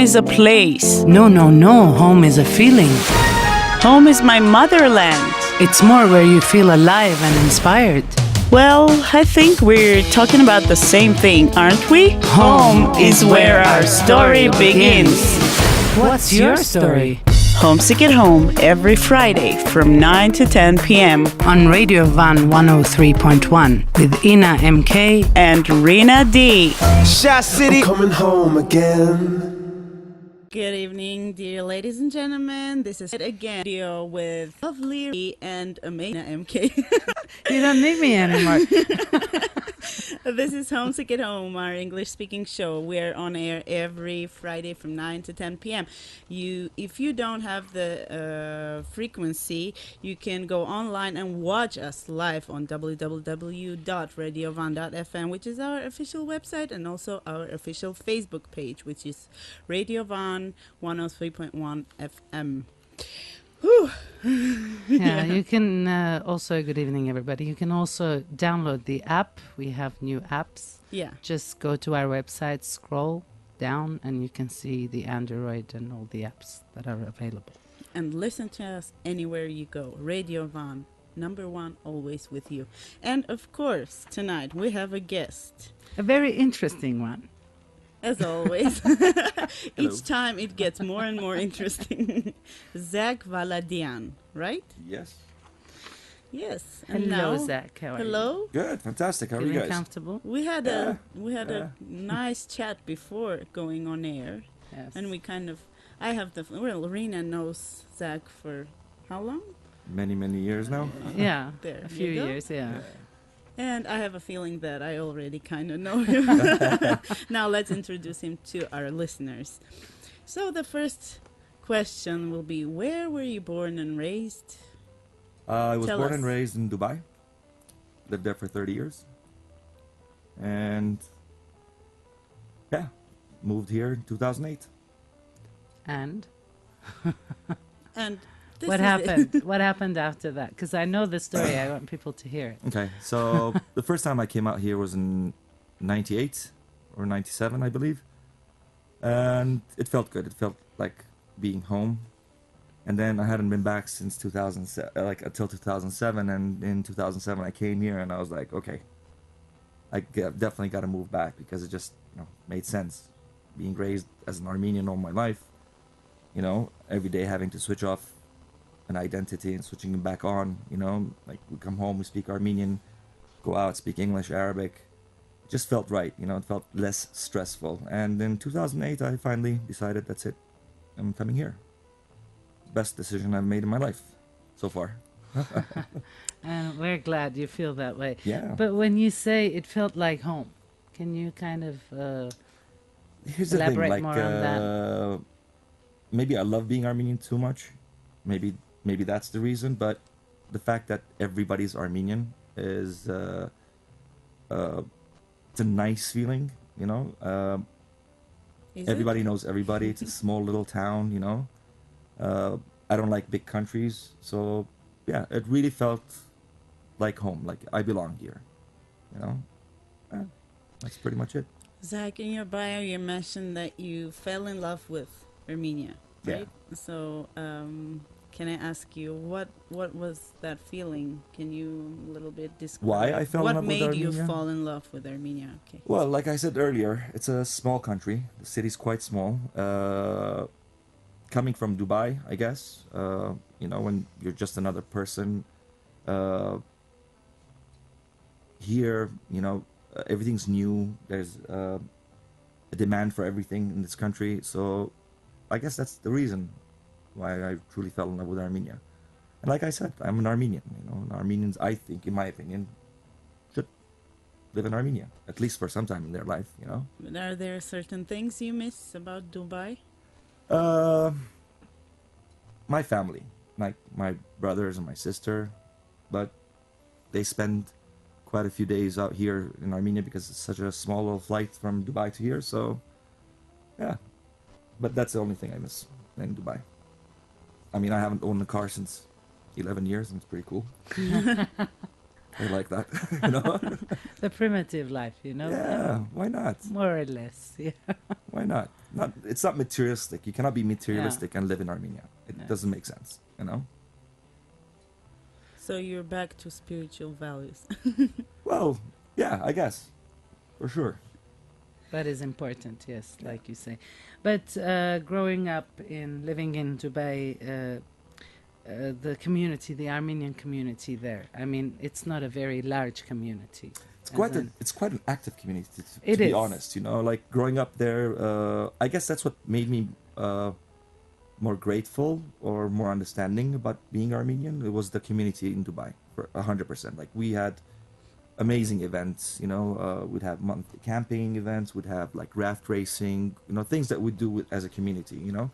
is a place. No, no, no. Home is a feeling. Home is my motherland. It's more where you feel alive and inspired. Well, I think we're talking about the same thing, aren't we? Home is where our story begins. What's your story? Homesick at Home every Friday from 9 to 10 p.m. On Radio Van 103.1 with Ina MK and Rina D. Shot City. I'm coming home again. Good evening, dear ladies and gentlemen. This is it again, video with lovely and amazing MK. You don't need me anymore. This is Homesick at Home, our English-speaking show. We're on air every Friday from 9 to 10 p.m. If you don't have the frequency, you can go online and watch us live on www.radiovan.fm, which is our official website, and also our official Facebook page, which is Radio Van 103.1 FM. Whew. Yeah, you can also, good evening everybody, you can also download the app. We have new apps. Yeah. Just go to our website, scroll down, and you can see the Android and all the apps that are available. And listen to us anywhere you go. Radio Van, number one, always with you. And of course, tonight we have a guest. A very interesting one. As always. Each time it gets more and more interesting. Zak Valladian, right? Yes. Yes. And hello, now, Zach. How are you? Good. Fantastic. How are you guys? Comfortable? We had a nice chat before going on air. Yes. And we kind of, Rina knows Zach for how long? Many years now. Yeah. There. A few years, yeah. And I have a feeling that I already kind of know him. Now let's introduce him to our listeners. So the first question will be, where were you born and raised? I was born and raised in Dubai. Lived there for 30 years. And yeah, moved here in 2008. And? And what happened? What happened after that? Because I know the story. I want people to hear it. Okay, so the first time I came out here was in 98 or 97, I believe. And it felt good. It felt like being home. And then I hadn't been back since 2007, until 2007. And in 2007, I came here and I was like, okay, definitely got to move back because it just made sense. Being raised as an Armenian all my life, every day having to switch off an identity and switching it back on, like we come home, we speak Armenian, go out, speak English, Arabic. It just felt right, it felt less stressful. And in 2008, I finally decided that's it. I'm coming here. Best decision I've made in my life so far. And we're glad you feel that way. Yeah. But when you say it felt like home, can you kind of elaborate more on that? Maybe I love being Armenian too much. Maybe that's the reason, but the fact that everybody's Armenian is it's a nice feeling, everybody knows everybody. It's a small little town, I don't like big countries, so yeah, it really felt like home, like I belong here, that's pretty much it. Zach, in your bio you mentioned that you fell in love with Armenia, right? Yeah. So can I ask you, what was that feeling? Can you a little bit describe why I fell in love with Armenia? What made you fall in love with Armenia? Okay. Well, like I said earlier, it's a small country. The city's quite small. Coming from Dubai, I guess, when you're just another person. Here, everything's new. There's a demand for everything in this country. So I guess that's the reason why I truly fell in love with Armenia. And like I said, I'm an Armenian. And Armenians, I think, in my opinion, should live in Armenia, at least for some time in their life, But are there certain things you miss about Dubai? My family, like my brothers and my sister, but they spend quite a few days out here in Armenia because it's such a small little flight from Dubai to here. So, yeah, but that's the only thing I miss in Dubai. I mean, I haven't owned a car since 11 years, and it's pretty cool. I like that. You know? The primitive life, you know? Yeah, why not? More or less, yeah. Why not? It's not materialistic. You cannot be materialistic and live in Armenia. It Yeah. doesn't make sense, you know? So you're back to spiritual values. Well, yeah, I guess. For sure. That is important, yes, like you say. But growing up living in Dubai, the community, the Armenian community there, I mean, it's not a very large community. It's quite an active community, It to be is. honest. You know, like growing up there, I guess that's what made me more grateful or more understanding about being Armenian. It was the community in Dubai for 100%. Like we had amazing events. You know, we'd have monthly camping events. We'd have like raft racing. You know, things that we do as a community. You know,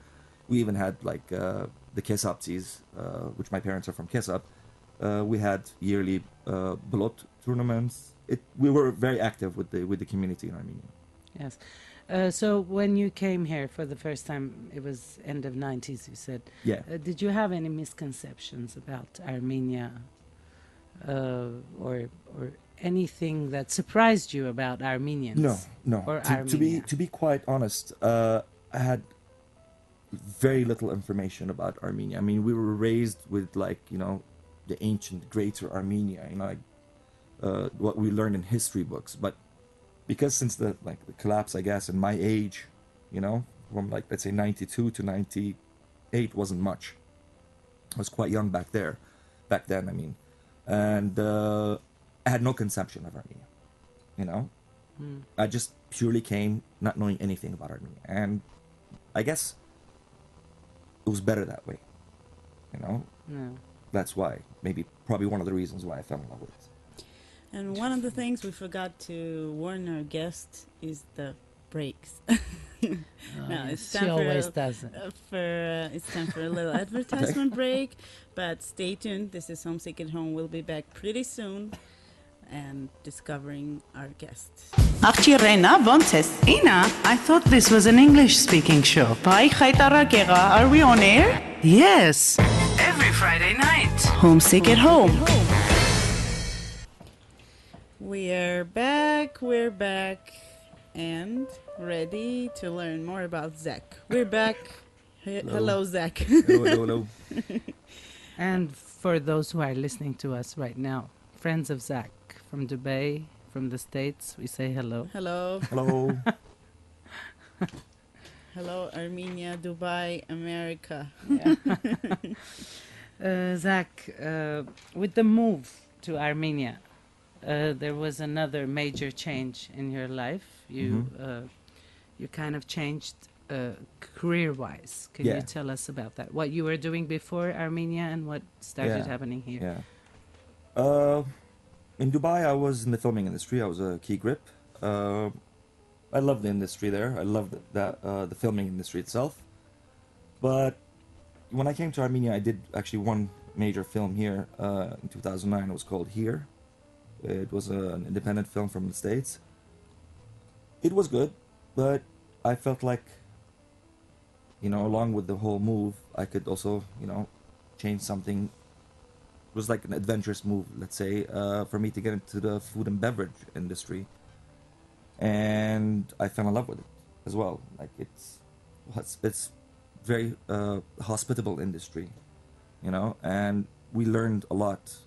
we even had like the Kesaptis, which my parents are from Kesap. We had yearly Blot tournaments. We were very active with the community in Armenia. Yes. So when you came here for the first time, it was end of 90s, you said. Yeah. Did you have any misconceptions about Armenia or anything that surprised you about Armenians? No. Or To be quite honest, I had very little information about Armenia. I mean, we were raised with like, you know, the ancient greater Armenia, you know, like what we learned in history books. But because since the collapse, I guess, in my age, you know, from like let's say 92 to 98 wasn't much. I was quite young back then, I mean, and I had no conception of Armenia, you know. I just purely came not knowing anything about Armenia, and I guess it was better that way, you know. No. That's why, probably one of the reasons why I fell in love with it. And one of the things we forgot to warn our guests is the breaks. No, it's She time always for does it. it's time for a little advertisement break. But stay tuned. This is Homesick at Home. We'll be back pretty soon and discovering our guests. Աղջիրենա, ոնց ես։ Ինա, I thought this was an English-speaking show. բայ խայտարակ եղա, are we on air? Yes. Every Friday night. Homesick at Home. We're back, and ready to learn more about Zach. We're back. Hello, Zach. Hello. And for those who are listening to us right now, friends of Zack from Dubai, from the States, we say hello. Hello. Hello. Hello, Armenia, Dubai, America. Zack, with the move to Armenia, there was another major change in your life. You kind of changed career-wise. Can Yeah. you tell us about that? What you were doing before Armenia and what started Yeah. happening here? Yeah. In Dubai, I was in the filming industry. I was a key grip. I loved the industry there. I loved the filming industry itself. But when I came to Armenia, I did actually one major film here in 2009. It was called Here. It was an independent film from the States. It was good, but I felt like, you know, along with the whole move, I could also, you know, change something. It was like an adventurous move, let's say, for me to get into the food and beverage industry. And I fell in love with it as well. Like it's very hospitable industry, you know, and we learned a lot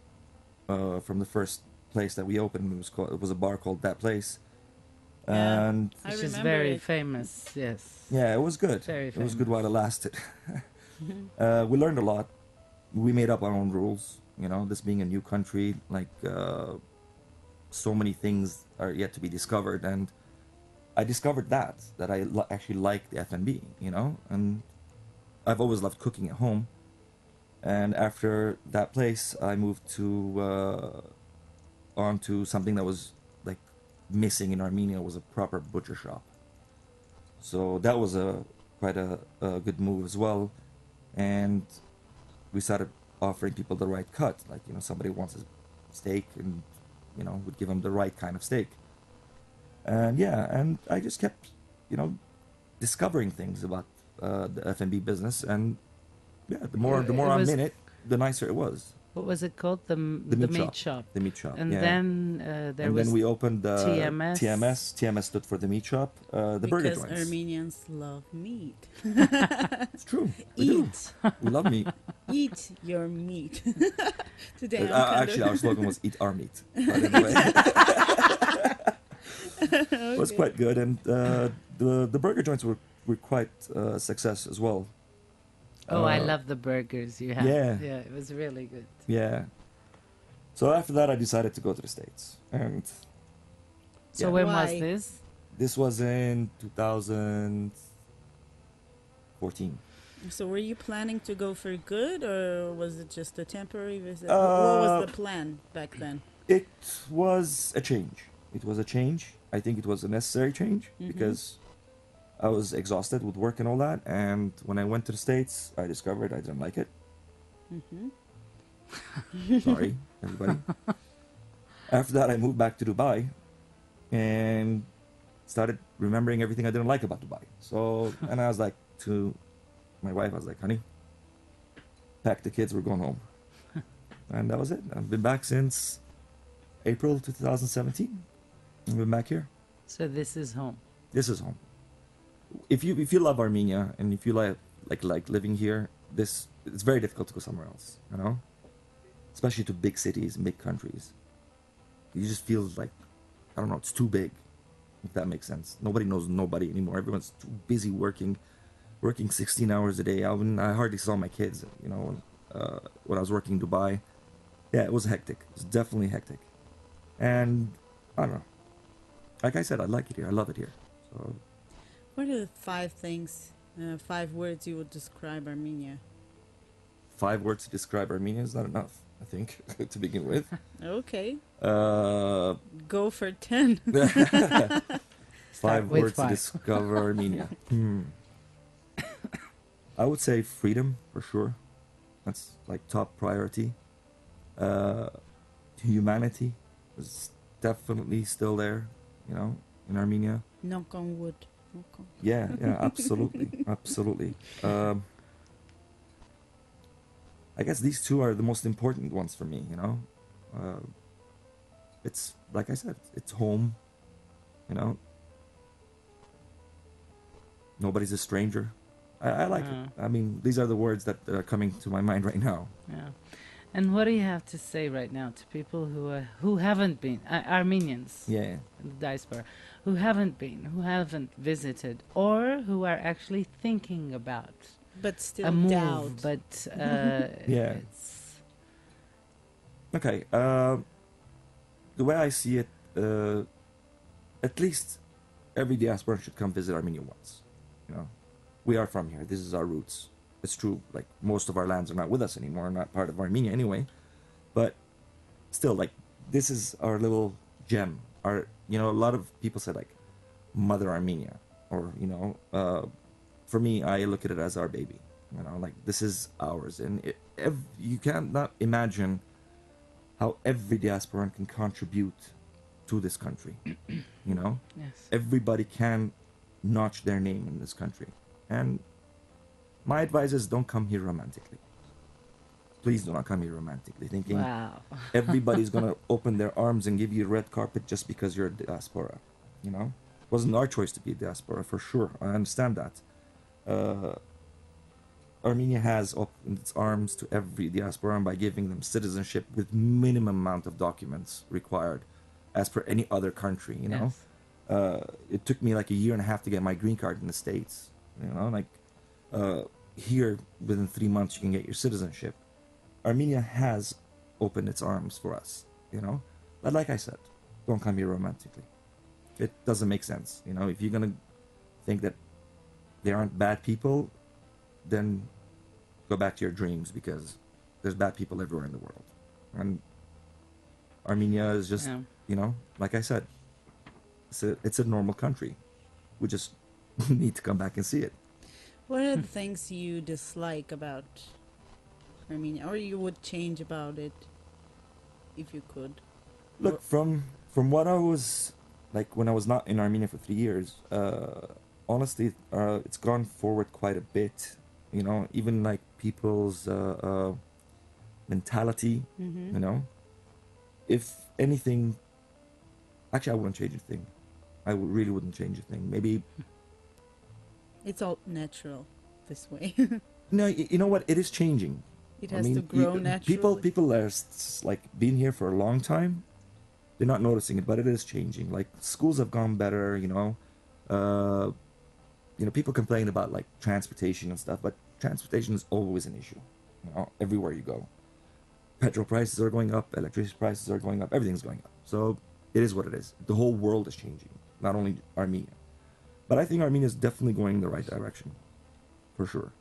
from the first place that we opened. It was a bar called That Place. Yeah. And I Which is remember very it. famous, yes. yeah, it was good. Very It was good famous. while it lasted. We learned a lot. We made up our own rules. You know, this being a new country, like so many things are yet to be discovered, and I discovered that I actually like the F&B. You know, and I've always loved cooking at home. And after That Place, I moved to on to something that was like missing in Armenia, was a proper butcher shop. So that was quite a good move as well, and we started offering people the right cut. Like, you know, somebody wants a steak, and you know, would give them the right kind of steak. And yeah, and I just kept, you know, discovering things about the F&B business, and yeah, the more It I'm was- in it, the nicer it was. What was it called? The The meat meat shop. shop. The meat shop. And yeah. then there And was then we opened the TMS. TMS stood for the meat shop. The burger Because joints. Armenians love meat. It's true. We do. Eat. We love meat. Eat your meat. Today I'm kind Actually, of our slogan was "Eat our meat." But anyway, it was quite good, and the burger joints were quite a success as well. Oh, I love the burgers you had. yeah. Yeah, it was really good. Yeah. So after that, I decided to go to the States, and So Yeah. when Why? was this? this was in 2014. So were you planning to go for good, or was it just a temporary visit? What was the plan back then? It was a change. It was a change. I think it was a necessary change because I was exhausted with work and all that. And when I went to the States, I discovered I didn't like it. Sorry, everybody. After that, I moved back to Dubai and started remembering everything I didn't like about Dubai. So, and I was like to my wife, I was like, honey, pack the kids, we're going home. And that was it. I've been back since April 2017. I've been back here. So this is home. This is home. If you love Armenia and if you like living here, it's very difficult to go somewhere else, you know? Especially to big cities and big countries. You just feel like, I don't know, it's too big, if that makes sense. Nobody knows nobody anymore. Everyone's too busy working 16 hours a day. I hardly saw my kids, you know, when I was working in Dubai. Yeah, it was hectic. It was definitely hectic. And I don't know. Like I said, I like it here. I love it here. So What are the 5 things, 5 words you would describe Armenia? 5 words to describe Armenia is not enough, I think, to begin with. Okay, Uh, go for 10. 5 with words to 5. discover Armenia. I would say freedom, for sure. That's like top priority. Humanity is definitely still there, you know, in Armenia. Knock on wood. Knock on. Yeah, absolutely, absolutely. I guess these 2 are the most important ones for me, you know. It's like I said, it's home, you know. Nobody's a stranger. I like it. I mean, these are the words that are coming to my mind right now. Yeah. And what do you have to say right now to people who haven't been Armenians Yeah. in the diaspora, who haven't been, who haven't visited, or who are actually thinking about But still a move? doubt. But Yeah. it's Okay. The way I see it, at least every diaspora should come visit Armenia once. You know, we are from here. This is our roots. It's true. Like most of our lands are not with us anymore, not part of Armenia anyway. But still, like this is our little gem. Our, you know, a lot of people say like Mother Armenia, or you know, for me, I look at it as our baby. You know, like this is ours, and you cannot imagine how every diasporan can contribute to this country. You know, yes. everybody can notch their name in this country, and my advice is don't come here romantically. Please do not come here romantically, thinking Wow. everybody's gonna open their arms and give you a red carpet just because you're a diaspora. You know, it wasn't our choice to be a diaspora, for sure. I understand that. Armenia has opened its arms to every diaspora by giving them citizenship with minimum amount of documents required, as per any other country. You know, Yes. it took me like a year and a half to get my green card in the States. You know, like here within 3 months you can get your citizenship. Armenia has opened its arms for us. You know, but like I said, don't come here romantically. It doesn't make sense. You know, if you're gonna think that they aren't bad people, then go back to your dreams, because there's bad people everywhere in the world. And Armenia is just, Yeah. you know, like I said, it's a normal country. We just need to come back and see it. What are the things you dislike about Armenia, or you would change about it if you could? Look, from what I was like when I was not in Armenia for 3 years, honestly, it's gone forward quite a bit. You know, even like people's mentality. You know, if anything, actually, I wouldn't change a thing. Really wouldn't change a thing. Maybe It's all natural this way. no. You know what? It is changing. It has to grow naturally. People that are like been here for a long time, they're not noticing it, but it is changing. Like schools have gone better. People complain about like transportation and stuff, but transportation is always an issue. Everywhere you go, petrol prices are going up, electricity prices are going up, everything's going up. So it is what it is. The whole world is changing, not only Armenia. But I think Armenia is definitely going in the right direction, for sure.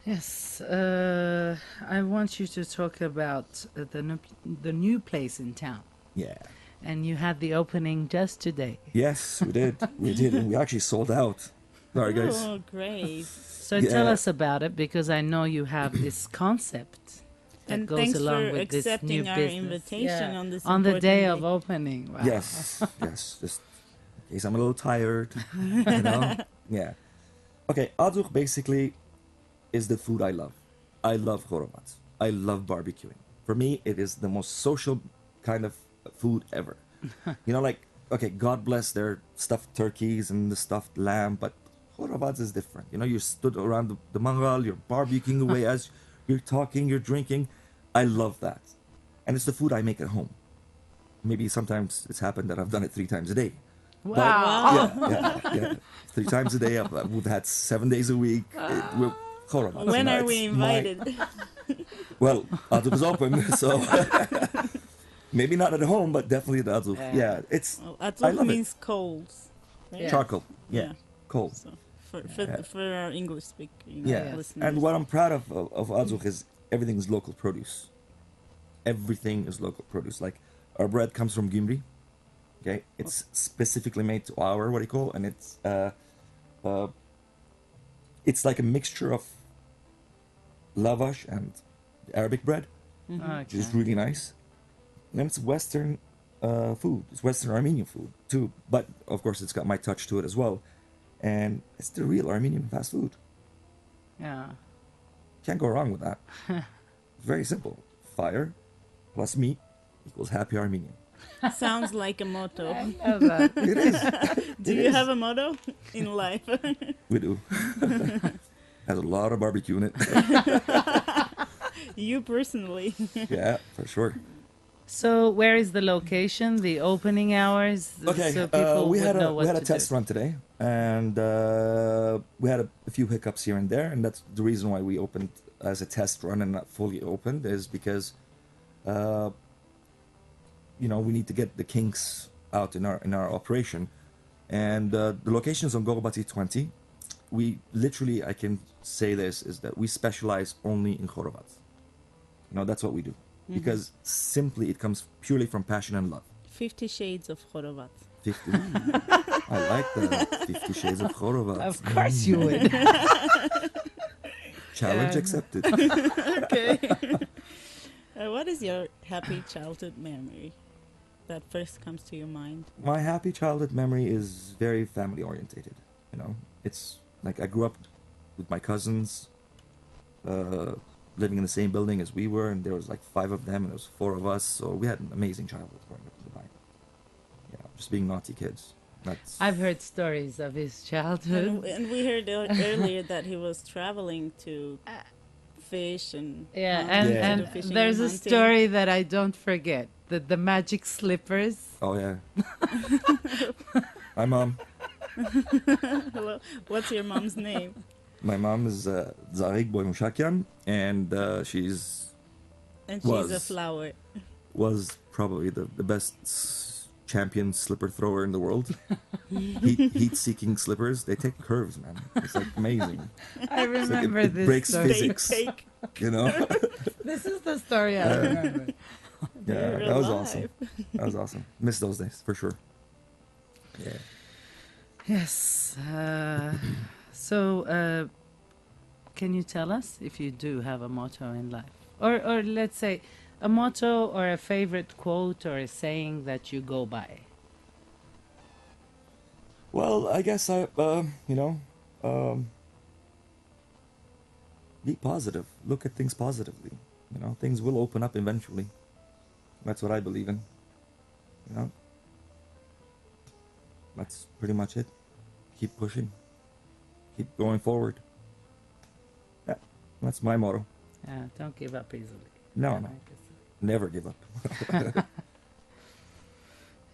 Yes, I want you to talk about the new place in town. Yeah. And you had the opening just today. Yes, we did. We did, and we actually sold out. Sorry, guys. Oh, great. So tell us about it, because I know you have this concept that And goes thanks along for with this new accepting our business. invitation on this on the day important of opening. Wow. Yes, yes. Just in case I'm a little tired, Yeah. Okay, Adzuk basically is the food I love. I love chorovat. I love barbecuing. For me, it is the most social kind of food ever. Okay, God bless their stuffed turkeys and the stuffed lamb, but chorovat is different. You stood around the mangal, you're barbecuing away as you're talking, you're drinking. I love that. And it's the food I make at home. Maybe sometimes it's happened that I've done it 3 times a day. Wow. But, yeah. 3 times a day. We've had 7 days a week. Chorovat. When are it's we invited? Well, Adzuk is open, so maybe not at home, but definitely at Adzuk. Yeah, it's Well, I Adzuk love means coals. Right? Yeah. charcoal. Yeah, coal. So for our English speaking Yeah, listeners. and what I'm proud of Adzuk is everything is local produce. Everything is local produce. Like our bread comes from Gimri. Okay, it's specifically made to our and it's like a mixture of lavash and Arabic bread, which is really nice. And it's Western food. It's Western Armenian food too, but of course it's got my touch to it as well. And it's the real Armenian fast food. Yeah. Can't go wrong with that. Very simple. Fire plus meat equals happy Armenian. Sounds like a motto. I love that. It is. Do you have a motto in life? We do. Has a lot of barbecue in it. You personally. Yeah, for sure. So where is the location, the opening hours? Okay, So people we would had know a what we had a to test do. run today, and we had a few hiccups here and there, and that's the reason why we opened as a test run and not fully opened, is because we need to get the kinks out in our operation, and the location is on Gogobati 20. We literally, I can say this, is that we specialize only in chorovat. That's what we do. Because simply it comes purely from passion and love. 50 Shades of Chorovat. 50. I like that. 50 Shades of Chorovat. Of course you would. Challenge Yeah. accepted. Okay. What is your happy childhood memory that first comes to your mind? My happy childhood memory is very family orientated. It's like I grew up with my cousins, living in the same building as we were, and there was like 5 of them, and there was 4 of us. So we had an amazing childhood growing up in Dubai. Just being naughty kids. That's I've heard stories of his childhood. And we heard earlier that he was traveling to fish and Yeah, hunt, and, Yeah. and do fishing there's and a hunting. story that I don't forget. The magic slippers. Oh yeah. Hi mom. Hello. What's your mom's name? My mom is Zack Valladian, and she's And she's a Was. flower. was probably the best champion slipper thrower in the world. Heat-seeking slippers, they take curves, man. It's like amazing. I remember it this breaks story. physics. Fake. This is the story I remember. Yeah, You're that was alive. awesome. That was awesome. Miss those days for sure. Yeah. Yes. So, can you tell us if you do have a motto in life? Or let's say a motto or a favorite quote or a saying that you go by? Well, I guess be positive. Look at things positively. You know, things will open up eventually. That's what I believe in. You know, that's pretty much it. Keep pushing. Keep going forward. Yeah, that's my motto. Yeah, don't give up easily. No, Yeah, no. I guess so. Never give up.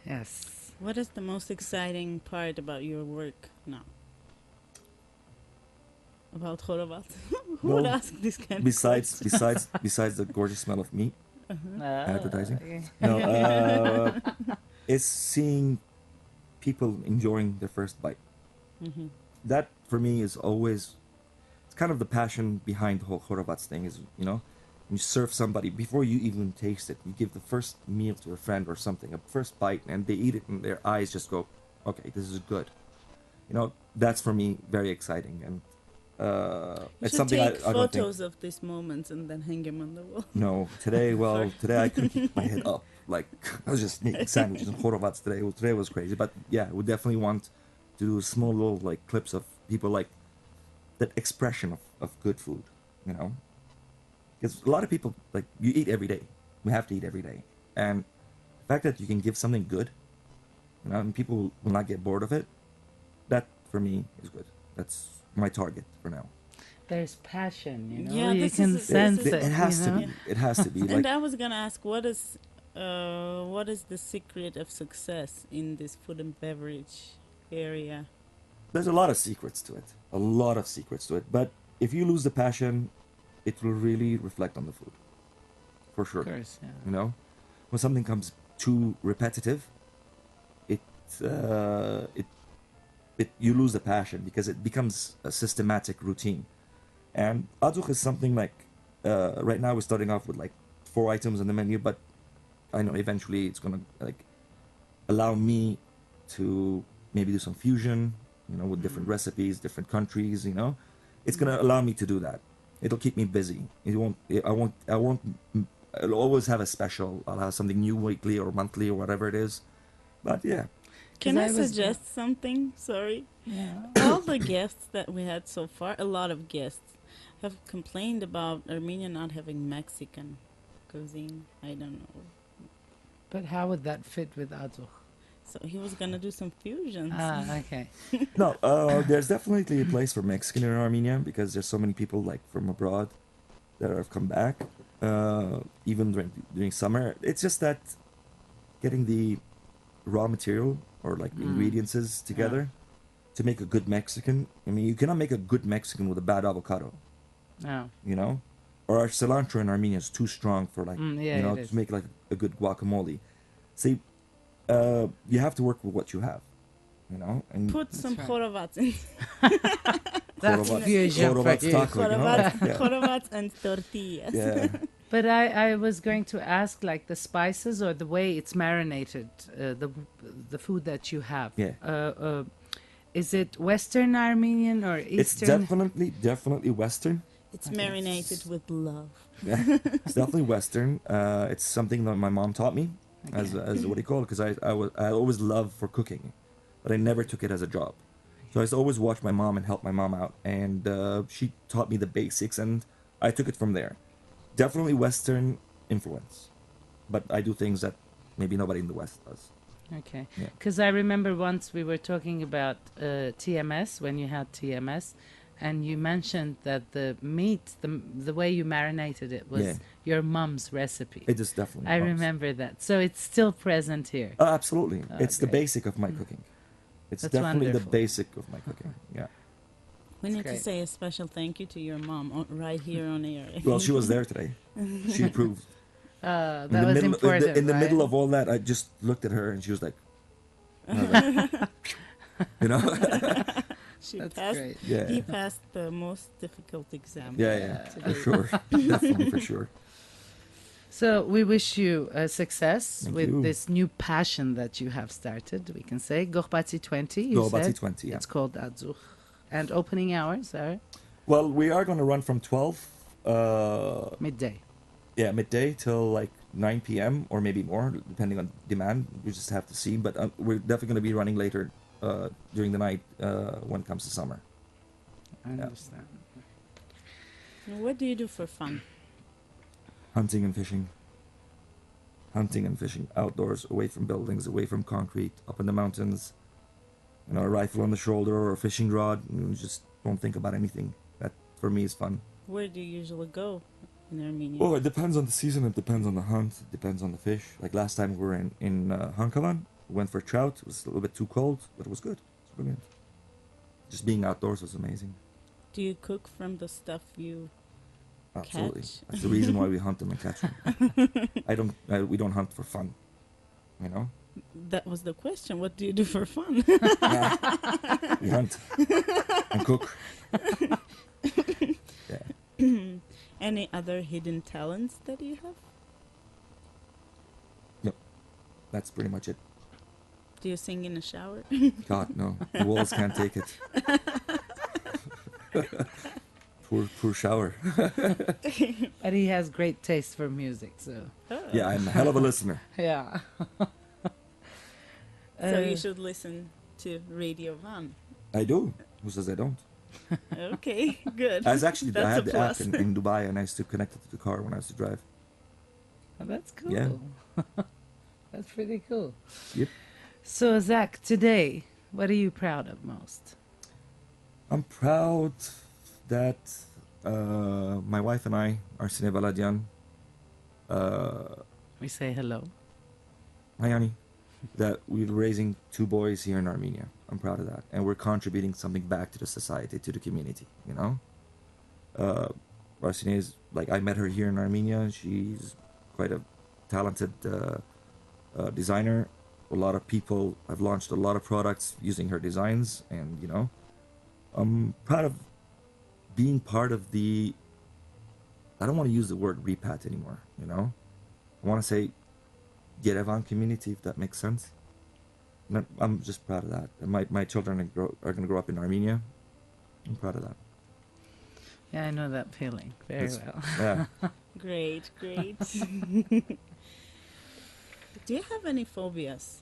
Yes. What is the most exciting part about your work now? About Horovat? Who would Well, ask this kind besides of question? besides the gorgeous smell of meat, advertising. Okay. No, it's seeing people enjoying their first bite. Mm-hmm. That for me is always, it's kind of the passion behind the whole Horovats thing. Is, you know, you serve somebody before you even taste it. You give the first meal to a friend or something, a first bite, and they eat it, and their eyes just go, "Okay, this is good." You know, that's for me very exciting, and You it's should something take I don't think. photos of these moments and then hang them on the wall. No, today, well, today I couldn't keep my head up. Like, I was just making sandwiches and horovats today. Well, today was crazy. But yeah, we definitely want to do small little, like, clips of people, like, that expression of good food, you know? Because a lot of people, like, you eat every day. We have to eat every day. And the fact that you can give something good, you know, and people will not get bored of it, that, for me, is good. That's my target for now. There's passion, you know. Yeah, you this can is- sense this it. is- It has you to know? be. It has to be. Like, And I was gonna ask, what is the secret of success in this food and beverage area? there's a lot of secrets to it. A lot of secrets to it. But if you lose the passion, it will really reflect on the food. For sure. Of course, yeah. You know? When something comes too repetitive, it you lose the passion because it becomes a systematic routine. And aduk is something like right now we're starting off with like 4 items on the menu, but I know eventually it's gonna like allow me to maybe do some fusion, you know, with different recipes, different countries, you know. It's gonna allow me to do that. It'll keep me busy. I'll always have a special. I'll have something new weekly or monthly or whatever it is. But yeah, Can 'Cause I I was- suggest something? Sorry. Yeah. All the guests that we had so far, a lot of guests, have complained about Armenia not having Mexican cuisine. I don't know. But how would that fit with Azuch? So he was gonna do some fusions. Ah, okay. no, there's definitely a place for Mexican in Armenia because there's so many people like from abroad that have come back, even during summer. It's just that getting the raw material or like ingredients together to make a good Mexican. I mean, you cannot make a good Mexican with a bad avocado, No. you know, or our cilantro in Armenia is too strong for like Yeah, you know it is. to make like a good guacamole. See, you have to work with what you have, you know, and Put some right. chorovats in. That's Chorovat- fusion for Chorovat you. taco, you know? Chorovats, Yeah. chorovats and tortillas. Yeah. But I was going to ask, like the spices or the way it's marinated, the food that you have. Yeah. Is it Western Armenian or It's Eastern? definitely Western. It's marinated with love. Yeah, it's definitely Western. It's something that my mom taught me as what do you call it? Because I always loved for cooking, but I never took it as a job. So I used to always watch my mom and help my mom out, and she taught me the basics, and I took it from there. Definitely Western influence, but I do things that maybe nobody in the West does. Okay. Yeah. Because I remember once we were talking about TMS, when you had TMS, and you mentioned that the meat, the way you marinated it was Yeah. your mom's recipe. It just definitely. I comes. remember that. So it's still present here. Absolutely, Oh, it's the great. basic of my cooking. It's That's definitely wonderful. the basic of my cooking. Yeah. We need to great. say a special thank you to your mom right here on air. Well, she was there today. She approved. That In the was middle, important. in the right? middle of all that, I just looked at her and she was like, and I was like, you know, She That's passed. great. yeah, He passed the most difficult exam. yeah, for today. sure, definitely for sure. So we wish you success Thank with you. this new passion that you have started. We can say Gorbati 20. You Gorbati said 20, yeah. It's called Azuch, and opening hours are Well, we are going to run from 12, midday. midday till like 9 p.m. or maybe more, depending on demand. We just have to see, but we're definitely going to be running later during the night when it comes to summer. I understand. What do you do for fun? hunting and fishing. Hunting and fishing outdoors, away from buildings, away from concrete, up in the mountains. You know, a rifle on the shoulder or a fishing rod. And you just don't think about anything. That for me is fun. Where do you usually go in Armenia? Oh, it depends on the season. It depends on the hunt. It depends on the fish. Like last time we were in Hankalan, we went for trout. It was a little bit too cold, but it was good. It was brilliant. Just being outdoors was amazing. Do you cook from the stuff you Absolutely. catch? That's the reason why we hunt them and catch them. We don't hunt for fun. You know? That was the question. What do you do for fun? We hunt and cook. Yeah. Any other hidden talents that you have? No. That's pretty much it. Do you sing in the shower? God, no. The walls can't take it. Poor shower. But he has great taste for music, so Yeah, I'm a hell of a listener. yeah. So you should listen to Radio Van. I do. Who says I don't? Okay, good. I was actually, I That's had a the app plus. in Dubai and I used to connect it to the car when I used to drive. Oh, that's cool. Yeah. That's pretty cool. Yep. So, Zach, today, what are you proud of most? I'm proud that my wife and I, Zak Valladian, We say hello. Hayani, that we're raising 2 boys here in Armenia. I'm proud of that. And we're contributing something back to the society, to the community, you know? Arsene is, like, I met her here in Armenia. She's quite a talented designer. A lot of people, I've launched a lot of products using her designs. And, you know, I'm proud of being part of the, I don't want to use the word repat anymore, you know? I want to say Yerevan community, if that makes sense. And I'm just proud of that. And my children are going to grow up in Armenia. I'm proud of that. Yeah, I know that feeling very It's- well. Yeah. Great, great. Do you have any phobias?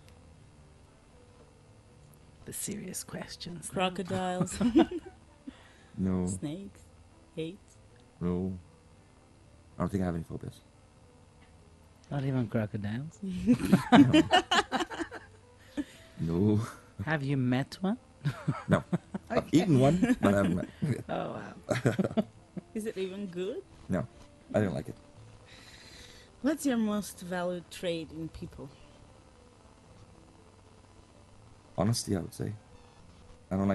The serious questions. now. Crocodiles, No, snakes, hate? no. I don't think I have any phobias. Not even crocodiles. No. Have you met one? No. I've eaten one, but I haven't met. Oh, wow. Is it even good? No, I didn't like it. What's your most valued trait in people? Honesty, I would say. I don't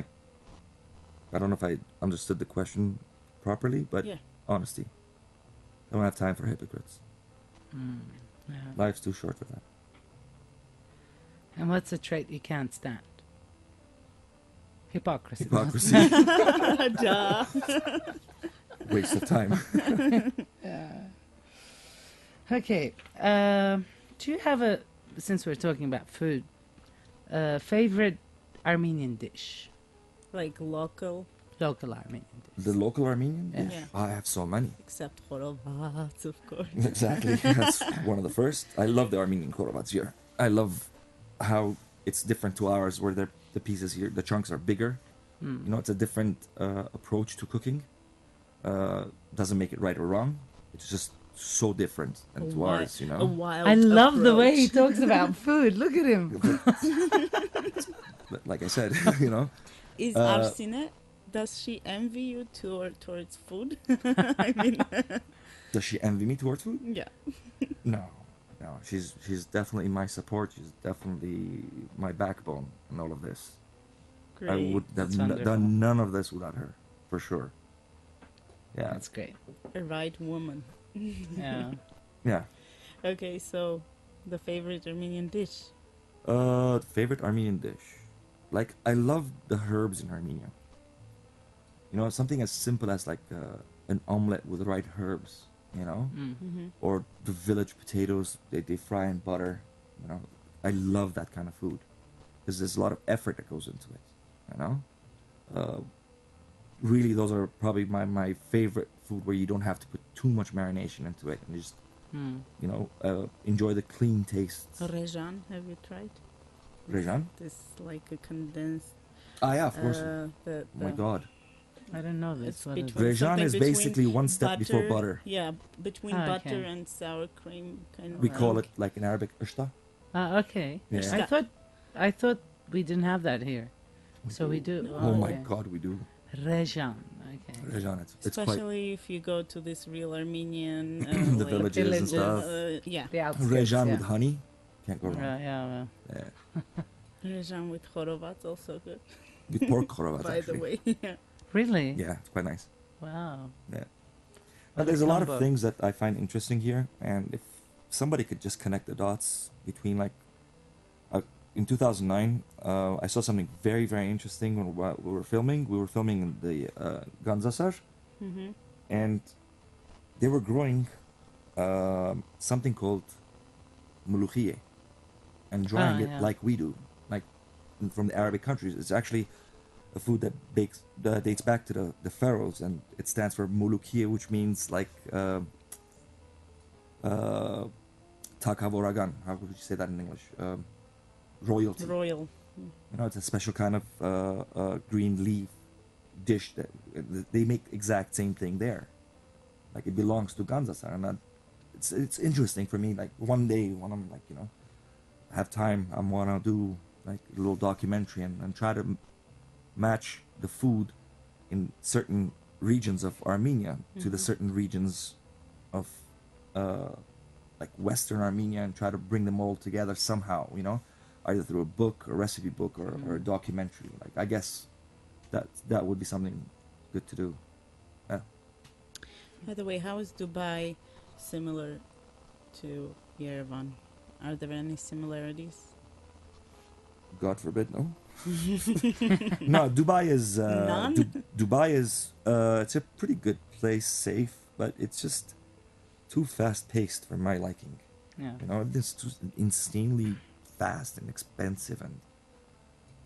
know if I understood the question properly, but Yeah. honesty. I don't have time for hypocrites. Yeah. Life's too short for that. And what's a trait you can't stand? Hypocrisy. Hypocrisy. Duh. Waste of time. Okay. Do you have a, since we're talking about food, favorite Armenian dish? Like local, Local Armenian dish. The local Armenian? Yeah. Yeah. I have so many. except horovats, of course. Exactly. That's one of the first. I love the Armenian korovats here. I love how it's different to ours, where the pieces here, the chunks are bigger. Mm. You know, it's a different approach to cooking. Doesn't make it right or wrong. It's just so different than to ours, you A know. wild I love the way he approach. talks about food. Look at him. But like I said, you know, Is Uh, Arsine, does she envy you towards food? I mean, does she envy me towards food? yeah. No, no. She's definitely my support. She's definitely my backbone in all of this. Great. I would have That's wonderful. done none of this without her, for sure. Yeah, That's great. A right woman. Yeah. yeah. Okay, so the favorite Armenian dish. Favorite Armenian dish. Like, I love the herbs in Armenia. You know, something as simple as like an omelet with the right herbs. You know, Mm-hmm. or the village potatoes they fry in butter. You know, I love that kind of food because there's a lot of effort that goes into it. You know, really, those are probably my favorite food where you don't have to put too much marination into it and you just Mm. you know enjoy the clean taste. Rejan, have you tried? Rejan? This like a condensed. Ah, yeah, of course. The, Oh my God, I don't know this. It's What is between it? Rejan something is between basically one step before butter. Yeah, between Ah, butter okay. and sour cream kind of. We call thing. it like in Arabic ushta. Okay. Yeah. I thought we didn't have that here. So we do. Oh my okay. God, we do. Rejan. Okay. Rejan, it's quite Especially if you go to this real Armenian the like, villages and stuff. yeah, The outskirts. Rejan yeah. with honey, can't go wrong. Yeah. Yeah. Rejan with chorovat also good. With pork khorovat, By actually. the way, yeah. Really? Yeah, it's quite nice. Wow. Yeah. What There's a a lot of combo. things that I find interesting here, and if somebody could just connect the dots between like, in 2009, I saw something very, very interesting when we were filming. We were filming in the Ganzasar, Mm-hmm. and they were growing something called mulukhiyeh and drying it yeah. like we do, like from the Arabic countries. It's actually a food that dates back to the pharaohs, and it stands for mulukhiyeh, which means like takavoragan. How would you say that in English? Royalty. Royal. You know, it's a special kind of green leaf dish that they make exact same thing there. Like it belongs to Ganzasar, and it's interesting for me. Like one day when I'm like, you know, have time, I wanna do like a little documentary and try to match the food in certain regions of Armenia to the certain regions of like Western Armenia, and try to bring them all together somehow. You know, either through a book, a recipe book, or a documentary. Like I guess that would be something good to do. Yeah. By the way, how is Dubai similar to Yerevan? Are there any similarities? God forbid, no. No, Dubai is None? Dubai is it's a pretty good place, safe, but it's just too fast paced for my liking. Yeah. You know, it's too insanely fast and expensive, and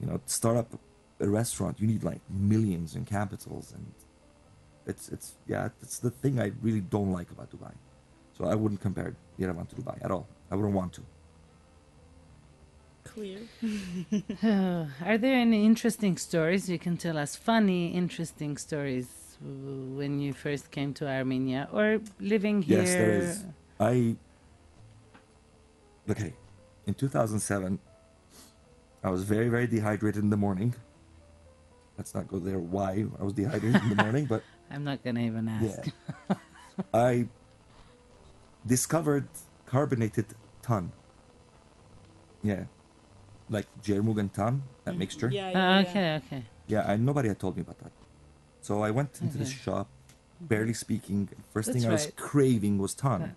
you know, to start up a restaurant, you need like millions in capitals, and it's the thing I really don't like about Dubai. So I wouldn't compare Yerevan to Dubai at all. I wouldn't want to. Clear. Are there any interesting stories you can tell us? Funny, interesting stories when you first came to Armenia or living here? Yes, there is. Okay, in 2007, I was very, very dehydrated in the morning. Let's not go there why I was dehydrated in the morning, but I'm not gonna even ask. yeah. I discovered carbonated tan. Yeah. Like Jermug and tan, that mixture. Yeah, yeah, yeah. Okay. Yeah, nobody had told me about that. So I went into this Okay. shop, barely speaking. First That's thing I was right. craving was tan. Right.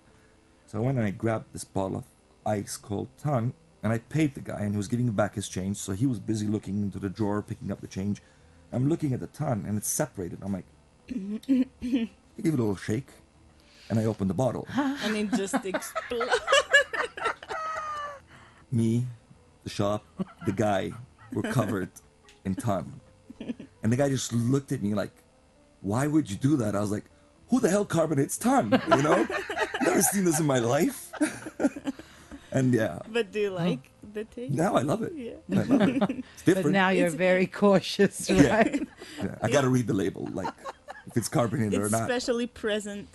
So I went and I grabbed this bottle of ice cold tan, and I paid the guy, and he was giving me back his change. So he was busy looking into the drawer, picking up the change. I'm looking at the tan, and it's separated. I'm like, I give it a little shake, and I opened the bottle. And it just exploded. Me, the shop, the guy were covered in tan. And the guy just looked at me like, why would you do that? I was like, who the hell carbonates tan? You know? Never seen this in my life. And yeah, But do you like the taste? now I love it. Yeah. I love it. It's different. But now you're very cautious, right? Yeah, I gotta read the label, like if it's carbonated or It's not. especially pleasant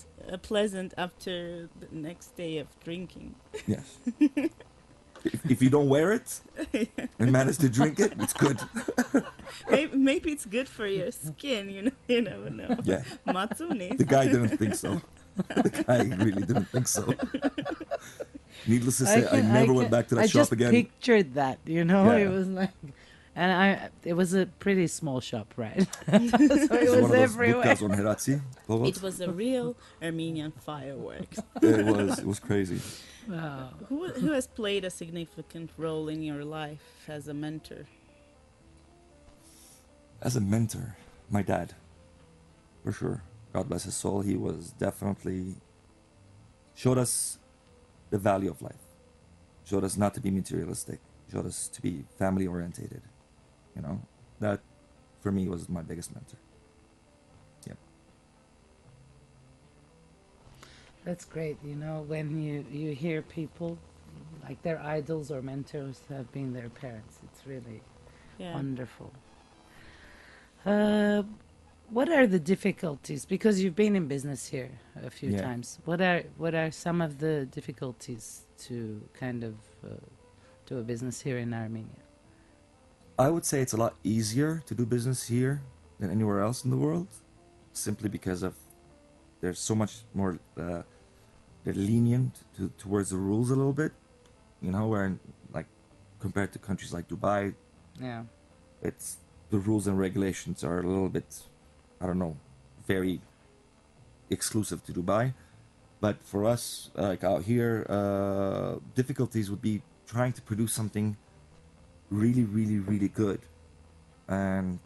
after the next day of drinking. Yes. If you don't wear it and manage to drink it, it's good. Maybe it's good for your skin, you never know. Yeah. Matsune. The guy didn't think so. The guy really didn't think so. Needless to say, I never went back to that I shop just again. pictured that, you know, Yeah. it was like, and it was a pretty small shop, right? So it It's was one of those everywhere. butkas on Heratsi. It was a real Armenian fireworks. It was crazy. Wow. Who has played a significant role in your life as a mentor? As a mentor, my dad, for sure. God bless his soul. He was definitely showed us the value of life. Showed us not to be materialistic. Showed us to be family orientated. You know, that for me was my biggest mentor. Yep. That's great, you know, when you hear people like their idols or mentors have been their parents. It's really Yeah. wonderful. what are the difficulties? Because you've been in business here a few Yeah. times. What are some of the difficulties to kind of do a business here in Armenia? I would say it's a lot easier to do business here than anywhere else in the world, simply because of there's so much more they're lenient towards the rules a little bit, you know, where like compared to countries like Dubai, Yeah. it's the rules and regulations are a little bit, I don't know, very exclusive to Dubai. But for us, like out here, difficulties would be trying to produce something really, really, really good and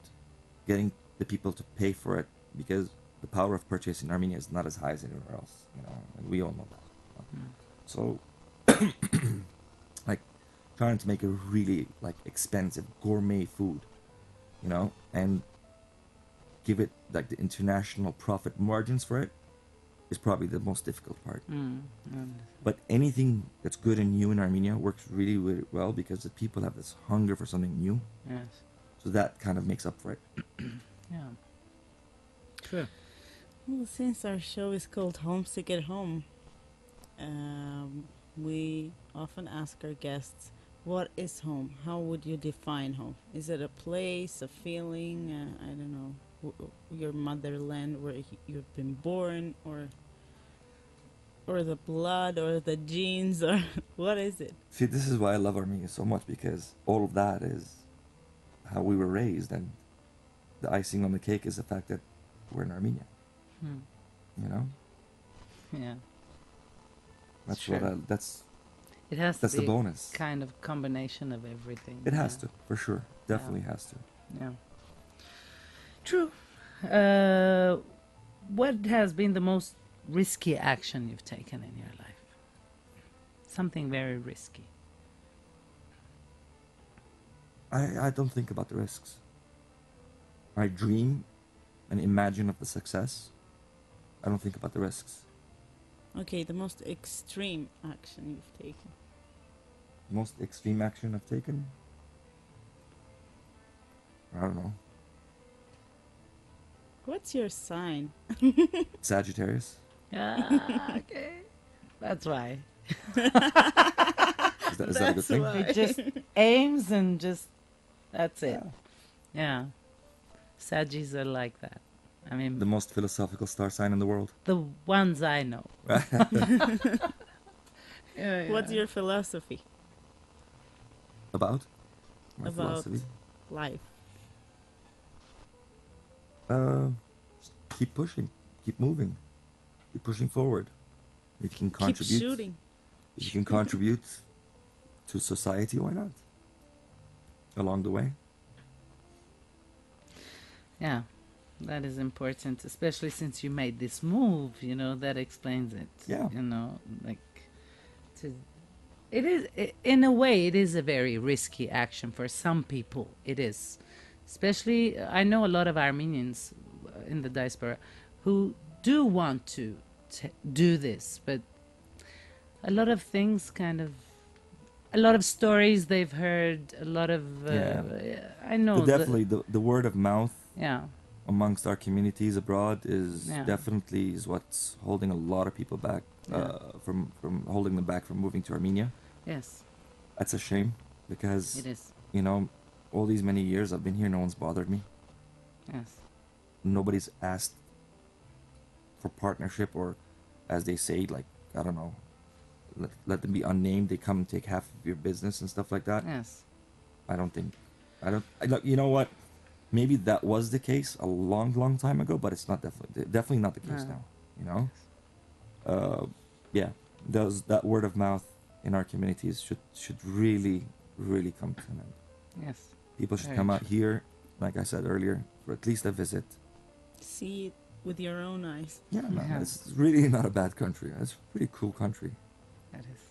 getting the people to pay for it, because the power of purchase in Armenia is not as high as anywhere else, you know, and we all know that. So, like, trying to make a really, like, expensive gourmet food, you know, and give it, like, the international profit margins for it is probably the most difficult part. But anything that's good and new in Armenia works really, really well because the people have this hunger for something new. Yes. So that kind of makes up for it. Yeah. True. Well, since our show is called Homesick at Home, we often ask our guests, what is home? How would you define home? Is it a place, a feeling, I don't know, your motherland where you've been born, or the blood, or the genes, or what is it? See, this is why I love Armenia so much, because all of that is how we were raised, and the icing on the cake is the fact that we're in Armenia. You know, Yeah. that's Sure. that's It has that's to the be bonus. kind of combination of everything. It has yeah. to, for sure, definitely has to. Yeah. True. What has been the most risky action you've taken in your life? Something very risky. I don't think about the risks. I dream and imagine of the success. I don't think about the risks. Okay, the most extreme action you've taken. Most extreme action I've taken? I don't know. What's your sign? Sagittarius? Ah, okay. That's why. Is that a good thing? why. It just aims and just, that's it. Yeah. Yeah. Sagis are like that. I mean, The most philosophical star sign in the world. the ones I know. Yeah, What's your philosophy? About? My About philosophy? life. Keep pushing. Keep moving. Keep pushing forward. If you can Keep contribute. shooting. If you can contribute to society, why not? Along the way. Yeah, that is important, especially since you made this move, you know, that explains it. Yeah. You know, like, in a way, it is a very risky action for some people. It is. Especially, I know a lot of Armenians in the diaspora who do want to do this, but a lot of things a lot of stories they've heard, a lot of, I know. But definitely, the word of mouth Yeah. amongst our communities abroad is Yeah. definitely is what's holding a lot of people back from holding them back from moving to Armenia. Yes, That's a shame, because it is. you know, all these many years I've been here, no one's bothered me. Yes. Nobody's asked for partnership, or as they say, like, I don't know, let them be unnamed. They come and take half of your business and stuff like that. Yes. Look, you know what? Maybe that was the case a long time ago, but it's not definitely not the case No. now. You know, yeah, that word of mouth in our communities should really come to an end. Yes. People should Very come true. out here, like I said earlier, for at least a visit. See it with your own eyes. Yeah, man, Yeah. it's really not a bad country. It's a pretty cool country. That is.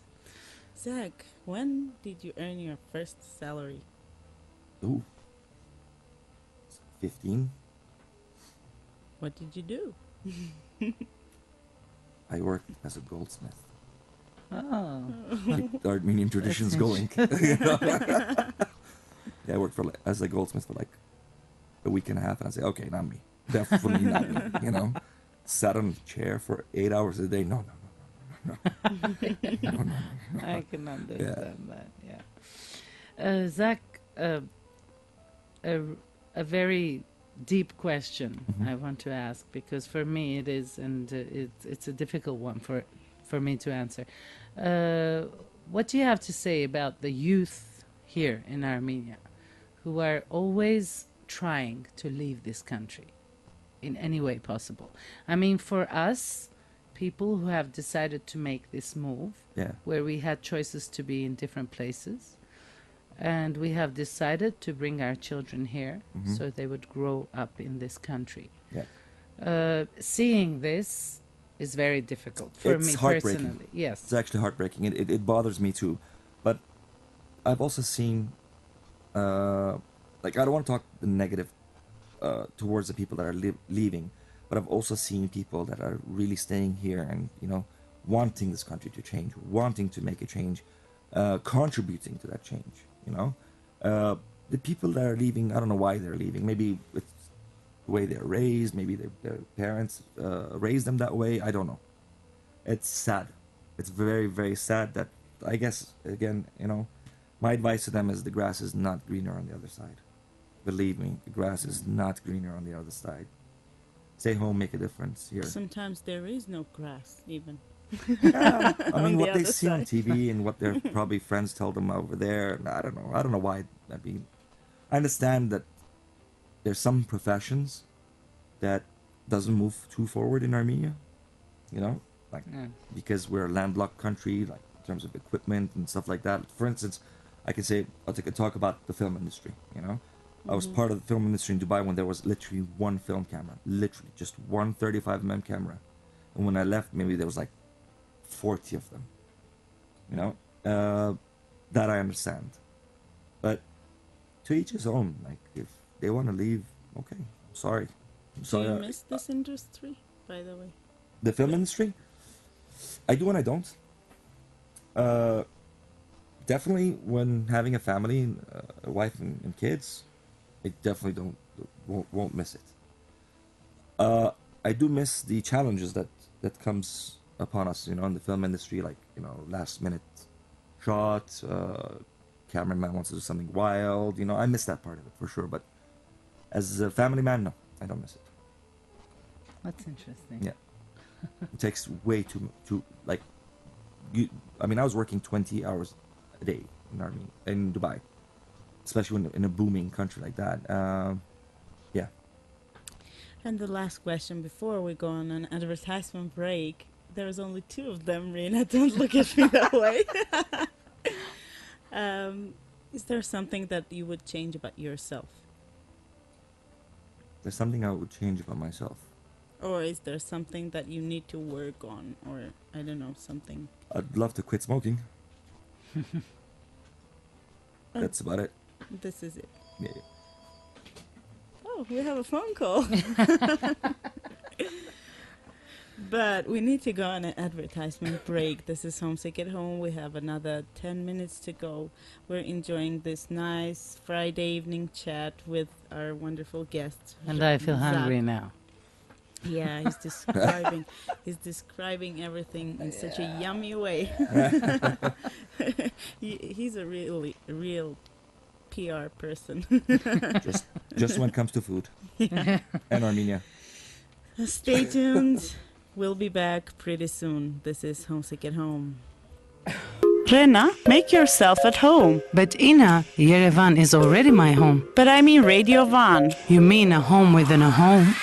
Zach, when did you earn your first salary? Ooh, 15. What did you do? I worked as a goldsmith. Oh. Keep the Armenian traditions going. You know? Yeah, I worked as a goldsmith for like a week and a half, and I say, okay, not me. Definitely not me, you know. Sat on a chair for 8 hours a day. No, no, no, no, no. I can understand that. Yeah. Zach, a very deep question I want to ask, because for me it is, and it's a difficult one for me to answer. What do you have to say about the youth here in Armenia who are always trying to leave this country in any way possible? I mean, for us, people who have decided to make this move, where we had choices to be in different places, and we have decided to bring our children here so they would grow up in this country. Seeing this is very difficult for me personally. Yes. It's actually heartbreaking. It bothers me too. But I've also seen, like, I don't want to talk the negative towards the people that are leaving, but I've also seen people that are really staying here and, you know, wanting this country to change, wanting to make a change, contributing to that change, you know. The people that are leaving, I don't know why they're leaving. Maybe it's the way they're raised, maybe their parents raised them that way, I don't know. It's sad. It's very, very sad that, I guess, again, you know, my advice to them is the grass is not greener on the other side. Believe me, the grass is not greener on the other side. Stay home, make a difference here. Sometimes there is no grass, even. Yeah, I mean, On what the they other see on side. TV and what their probably friends tell them over there, I don't know. I don't know why. I mean, I understand that there's some professions that doesn't move too forward in Armenia, you know, like because we're a landlocked country, like in terms of equipment and stuff like that. For instance, I could say I'll talk about the film industry. You know, I was part of the film industry in Dubai when there was literally one film camera, literally just one 35mm camera, and when I left, maybe there was like 40 of them. You know, that I understand, but to each his own. Like, if they want to leave, okay, I'm sorry. Do you miss this industry, by the way? The film industry? I do and I don't. Definitely when having a family, a wife and kids, I definitely won't miss it. I do miss the challenges that comes upon us, you know, in the film industry, like, you know, last minute shot, cameraman wants to do something wild, you know, I miss that part of it for sure, but as a family man, no, I don't miss it. That's interesting. Yeah. It takes way too like, I mean, I was working 20 hours a day in Dubai, especially in a booming country like that. Yeah. And the last question before we go on an advertisement break. There's only two of them, Rina. Don't look at me that way. Is there something that you would change about yourself? There's something I would change about myself. Or is there something that you need to work on? Or, I don't know, something. I'd love to quit smoking. That's about it. This is it. Yeah. Oh, we have a phone call. But we need to go on an advertisement break. This is Homesick at Home. We have another 10 minutes to go. We're enjoying this nice Friday evening chat with our wonderful guest. And I feel Zak. hungry now. Yeah, he's describing everything in such a yummy way. He's a real PR person. just when it comes to food. Yeah. And Armenia. Stay tuned. We'll be back pretty soon. This is Homesick at Home. Rena, make yourself at home. But Ina, Yerevan is already my home. But I mean Radio Van. You mean a home within a home?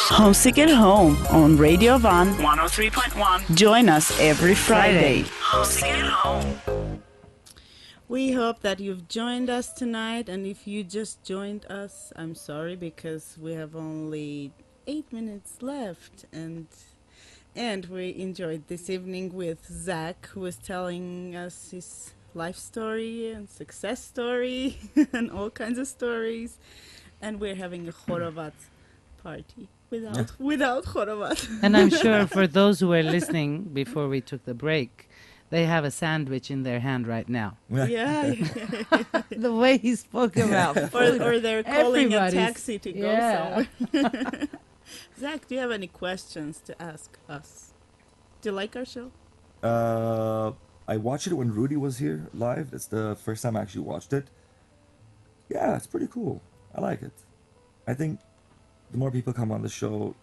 Homesick at Home on Radio Van 103.1. Join us every Friday. Homesick at Home. We hope that you've joined us tonight, and if you just joined us, I'm sorry, because we have only 8 minutes left, and we enjoyed this evening with Zach, who was telling us his life story and success story and all kinds of stories, and we're having a Khorovat party without Khorovat. And I'm sure for those who were listening before we took the break, They have a sandwich in their hand right now. Yeah. The way he spoke about food. or they're calling a Everybody's- taxi to go yeah. somewhere. Zach, do you have any questions to ask us? Do you like our show? I watched it when Rudy was here live. It's the first time I actually watched it. Yeah, it's pretty cool. I like it. I think the more people come on the show,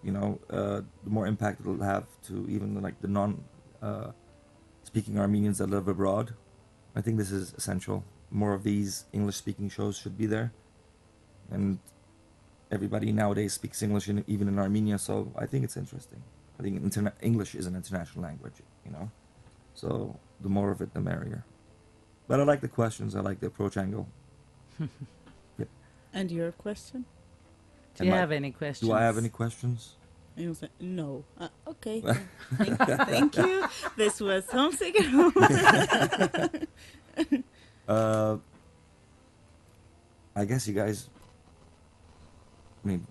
the more impact it'll have to even like the non-speaking Armenians that live abroad. I think this is essential. More of these English-speaking shows should be there, and everybody nowadays speaks English, even in Armenia. So I think it's interesting. I think English is an international language, so the more of it, the merrier. But I like the questions. I like the approach angle. Yep. And your question? Do you have any questions? Do I have any questions? And you'll say, no. Okay. Thank you. This was Homesick at Home. I guess you guys. I mean,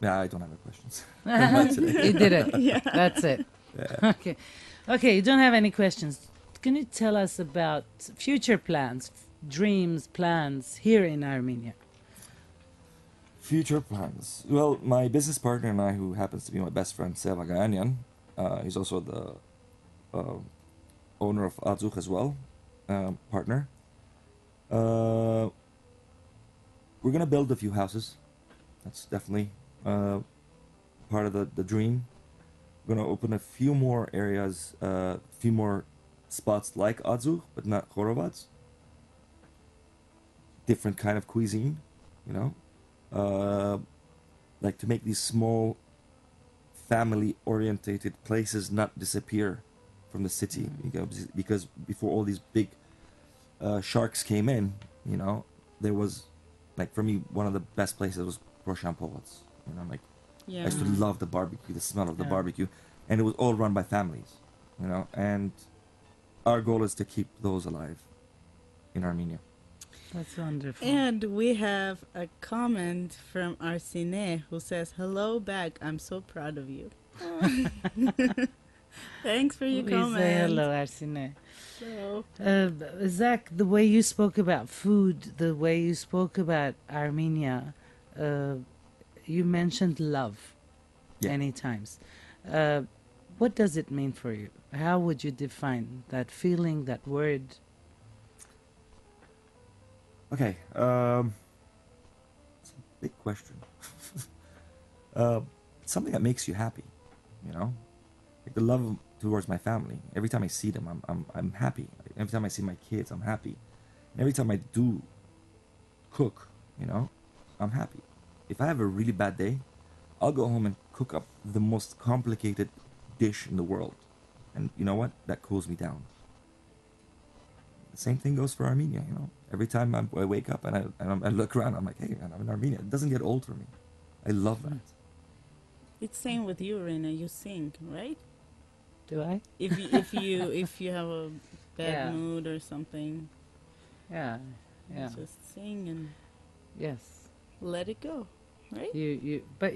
yeah, I don't have any questions. Not today. You did it. Yeah. That's it. Yeah. Okay, you don't have any questions. Can you tell us about future plans, dreams, plans here in Armenia? Future plans. Well, my business partner and I, who happens to be my best friend, Zak Valladian, he's also the owner of Azuk as well, partner. We're gonna build a few houses. That's definitely part of the dream. We're gonna open a few more areas, a few more spots like Azuk, but not Khorovats. Different kind of cuisine, like to make these small family-orientated places not disappear from the city, because before all these big sharks came in, there was, like, for me, one of the best places was Proshampovets. I used to love the barbecue, the smell of the barbecue, and it was all run by families, and our goal is to keep those alive in Armenia. That's wonderful. And we have a comment from Arsine who says, hello back. I'm so proud of you. Thanks for your We comment. say hello, Arsine. So, Zach, the way you spoke about food, the way you spoke about Armenia, you mentioned love many times. What does it mean for you? How would you define that feeling, that word? Okay, it's a big question. Something that makes you happy, like the love towards my family. Every time I see them, I'm happy. Every time I see my kids, I'm happy. And every time I do cook, I'm happy. If I have a really bad day, I'll go home and cook up the most complicated dish in the world, and you know what? That cools me down. The same thing goes for Armenia, Every time I wake up and I look around, I'm like, hey, man, I'm in Armenia. It doesn't get old for me. I love that. it's same with you, Rena. You sing, right? Do I? If you have a bad Yeah. mood or something, Yeah. Yeah. just sing and Yes. let it go, right? But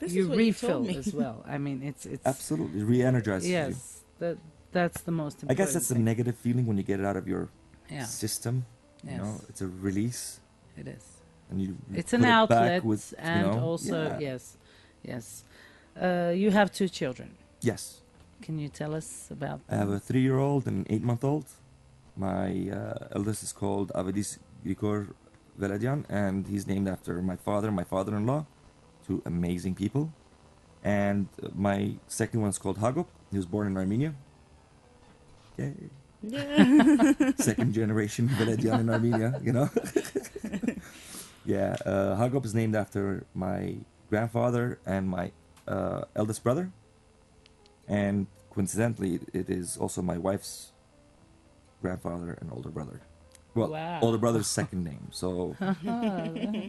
This you is what refill you told me. as well. I mean, it's Absolutely, re-energizes you. yes. That's the most important. I guess that's a thing. negative feeling when you get it out of your Yeah. system. Yes. It's a release, It is. and you It's put an it back outlet, with, and also yeah. yes. You have 2 children. Yes. Can you tell us about I have a 3-year-old and an 8-month-old. My eldest is called Avadis Grigor Valladian, and he's named after my father and my father-in-law, 2 amazing people. And my second one's called Hagop. He was born in Armenia. Yay. Yeah. Second generation Valladian in Armenia, Yeah, Hagop is named after my grandfather and my eldest brother. And coincidentally, it is also my wife's grandfather and older brother. Well, Wow. older brother's second name. So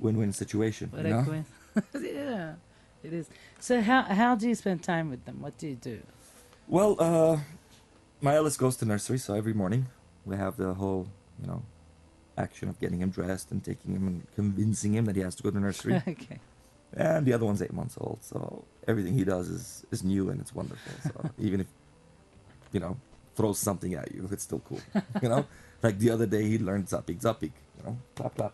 win-win situation, what a coincidence. Yeah, it is. So how do you spend time with them? What do you do? Well, my eldest goes to nursery, so every morning we have the whole, action of getting him dressed and taking him and convincing him that he has to go to nursery. Okay. And the other one's 8 months old, so everything he does is new and it's wonderful. So even if, throws something at you, it's still cool. Like the other day he learned zapik zapik, clap clap.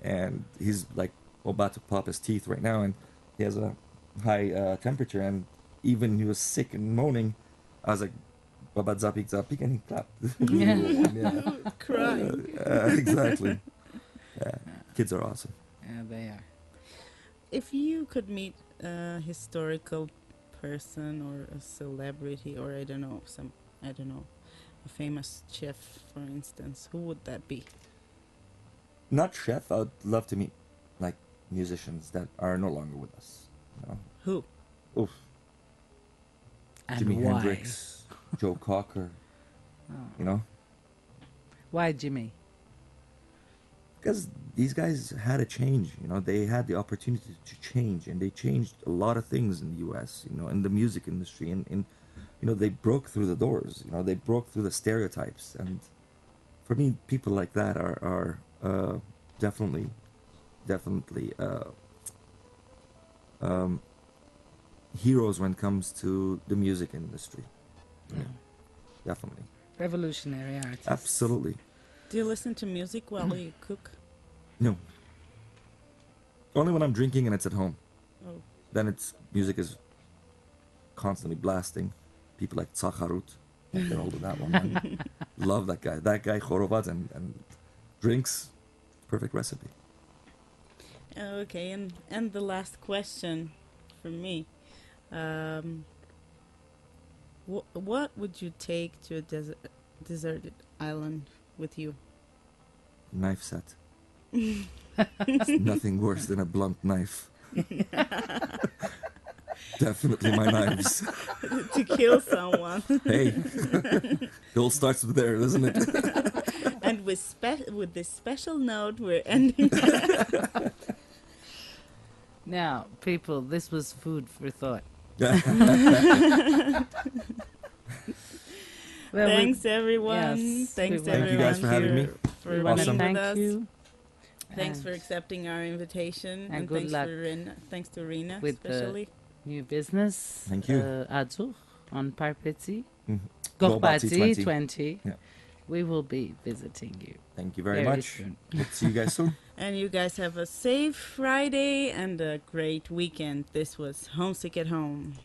And he's like about to pop his teeth right now, and he has a high temperature, and even he was sick and moaning. I was like, Baba zapik zapik, and he clapped. Yeah. Crying. Exactly. Yeah. Kids are awesome. Yeah, they are. If you could meet a historical person or a celebrity, or a famous chef, for instance, who would that be? Not chef. I'd love to meet like musicians that are no longer with us. Who? Oof. And Jimi why? Hendrix, Joe Cocker. Oh. Why Jimmy? Because these guys had a change. They had the opportunity to change, and they changed a lot of things in the U.S. In the music industry, and they broke through the doors. They broke through the stereotypes, and for me, people like that are definitely heroes when it comes to the music industry. Definitely. Revolutionary artist. Absolutely. Do you listen to music while you cook? No. Only when I'm drinking and it's at home. Oh. Then music is constantly blasting. People like Tsaharut. Get hold of that one. Man. Love that guy. That guy, chorovat and drinks. Perfect recipe. Okay, and the last question for me. What would you take to a deserted island with you? Knife set. It's nothing worse than a blunt knife. Definitely my knives. To kill someone. Hey, it all starts with there, doesn't it? And with this special note, we're ending. Now, people, this was food for thought. Well, Thanks, everyone. yes, Thanks, we everyone. Thank you guys for having me. For we being want to Awesome. with thank us. you. Thanks and for accepting our invitation. and good thanks luck for thanks to Rina, with the especially. new business. Thank you. Adzur on Parpeti. Mhm. Gorbati Gorbati 20. Yeah. We will be visiting you. Thank you very Very much. soon. Hope to see you guys soon. And you guys have a safe Friday and a great weekend. This was Homesick at Home.